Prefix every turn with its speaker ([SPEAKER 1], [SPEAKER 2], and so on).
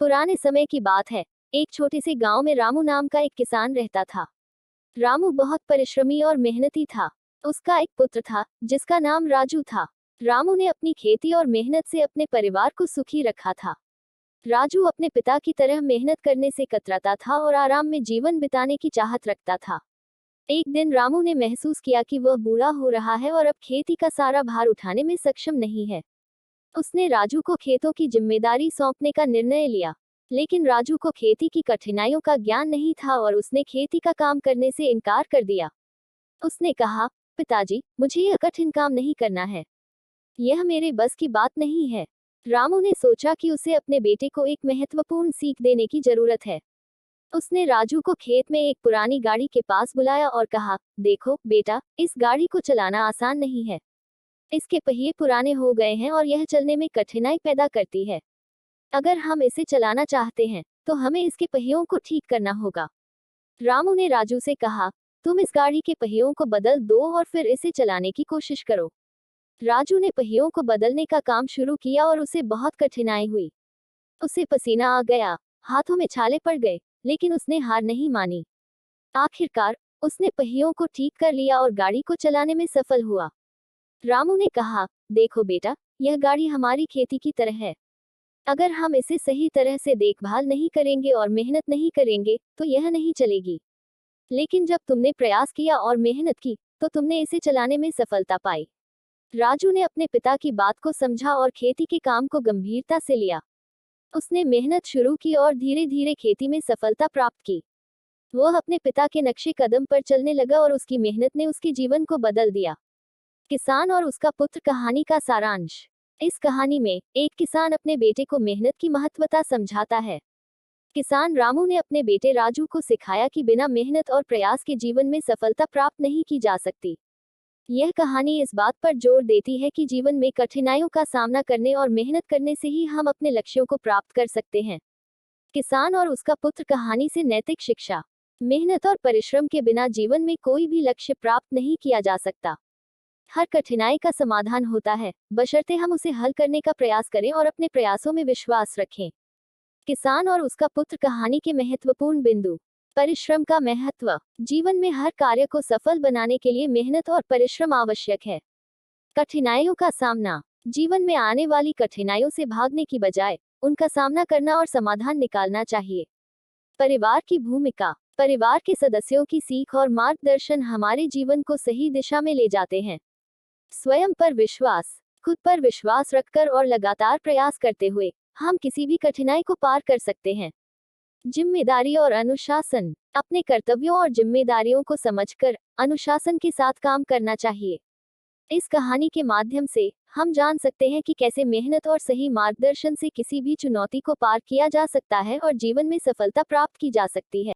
[SPEAKER 1] पुराने समय की बात है। एक छोटे से गांव में रामू नाम का एक किसान रहता था। रामू बहुत परिश्रमी और मेहनती था। उसका एक पुत्र था जिसका नाम राजू था। रामू ने अपनी खेती और मेहनत से अपने परिवार को सुखी रखा था। राजू अपने पिता की तरह मेहनत करने से कतराता था और आराम में जीवन बिताने की चाहत रखता था। एक दिन रामू ने महसूस किया कि वह बूढ़ा हो रहा है और अब खेती का सारा भार उठाने में सक्षम नहीं है। उसने राजू को खेतों की जिम्मेदारी सौंपने का निर्णय लिया। लेकिन राजू को खेती की कठिनाइयों का ज्ञान नहीं था और उसने खेती का काम करने से इनकार कर दिया। उसने कहा, पिताजी, मुझे यह कठिन काम नहीं करना है। यह मेरे बस की बात नहीं है। रामू ने सोचा कि उसे अपने बेटे को एक महत्वपूर्ण सीख देने की जरूरत है। उसने राजू को खेत में एक पुरानी गाड़ी के पास बुलाया और कहा, देखो बेटा, इस गाड़ी को चलाना आसान नहीं है। इसके पहिए पुराने हो गए हैं और यह चलने में कठिनाई पैदा करती है। अगर हम इसे चलाना चाहते हैं तो हमें इसके पहियों को ठीक करना होगा। रामू ने राजू से कहा, तुम इस गाड़ी के पहियों को बदल दो और फिर इसे चलाने की कोशिश करो। राजू ने पहियों को बदलने का काम शुरू किया और उसे बहुत कठिनाई हुई। उसे पसीना आ गया, हाथों में छाले पड़ गए, लेकिन उसने हार नहीं मानी। आखिरकार उसने पहियों को ठीक कर लिया और गाड़ी को चलाने में सफल हुआ। रामू ने कहा, देखो बेटा, यह गाड़ी हमारी खेती की तरह है। अगर हम इसे सही तरह से देखभाल नहीं करेंगे और मेहनत नहीं करेंगे तो यह नहीं चलेगी। लेकिन जब तुमने प्रयास किया और मेहनत की तो तुमने इसे चलाने में सफलता पाई। राजू ने अपने पिता की बात को समझा और खेती के काम को गंभीरता से लिया। उसने मेहनत शुरू की और धीरे धीरे खेती में सफलता प्राप्त की। वह अपने पिता के नक्शे कदम पर चलने लगा और उसकी मेहनत ने उसके जीवन को बदल दिया। किसान और उसका पुत्र कहानी का सारांश। इस कहानी में एक किसान अपने बेटे को मेहनत की महत्वता समझाता है। किसान रामू ने अपने बेटे राजू को सिखाया कि बिना मेहनत और प्रयास के जीवन में सफलता प्राप्त नहीं की जा सकती। यह कहानी इस बात पर जोर देती है कि जीवन में कठिनाइयों का सामना करने और मेहनत करने से ही हम अपने लक्ष्यों को प्राप्त कर सकते हैं। किसान और उसका पुत्र कहानी से नैतिक शिक्षा। मेहनत और परिश्रम के बिना जीवन में कोई भी लक्ष्य प्राप्त नहीं किया जा सकता। हर कठिनाई का समाधान होता है, बशर्ते हम उसे हल करने का प्रयास करें और अपने प्रयासों में विश्वास रखें। किसान और उसका पुत्र कहानी के महत्वपूर्ण बिंदु। परिश्रम का महत्व। जीवन में हर कार्य को सफल बनाने के लिए मेहनत और परिश्रम आवश्यक है। कठिनाइयों का सामना। जीवन में आने वाली कठिनाइयों से भागने की बजाय उनका सामना करना और समाधान निकालना चाहिए। परिवार की भूमिका। परिवार के सदस्यों की सीख और मार्गदर्शन हमारे जीवन को सही दिशा में ले जाते हैं। स्वयं पर विश्वास। खुद पर विश्वास रखकर और लगातार प्रयास करते हुए हम किसी भी कठिनाई को पार कर सकते हैं। जिम्मेदारी और अनुशासन। अपने कर्तव्यों और जिम्मेदारियों को समझकर अनुशासन के साथ काम करना चाहिए। इस कहानी के माध्यम से हम जान सकते हैं कि कैसे मेहनत और सही मार्गदर्शन से किसी भी चुनौती को पार किया जा सकता है और जीवन में सफलता प्राप्त की जा सकती है।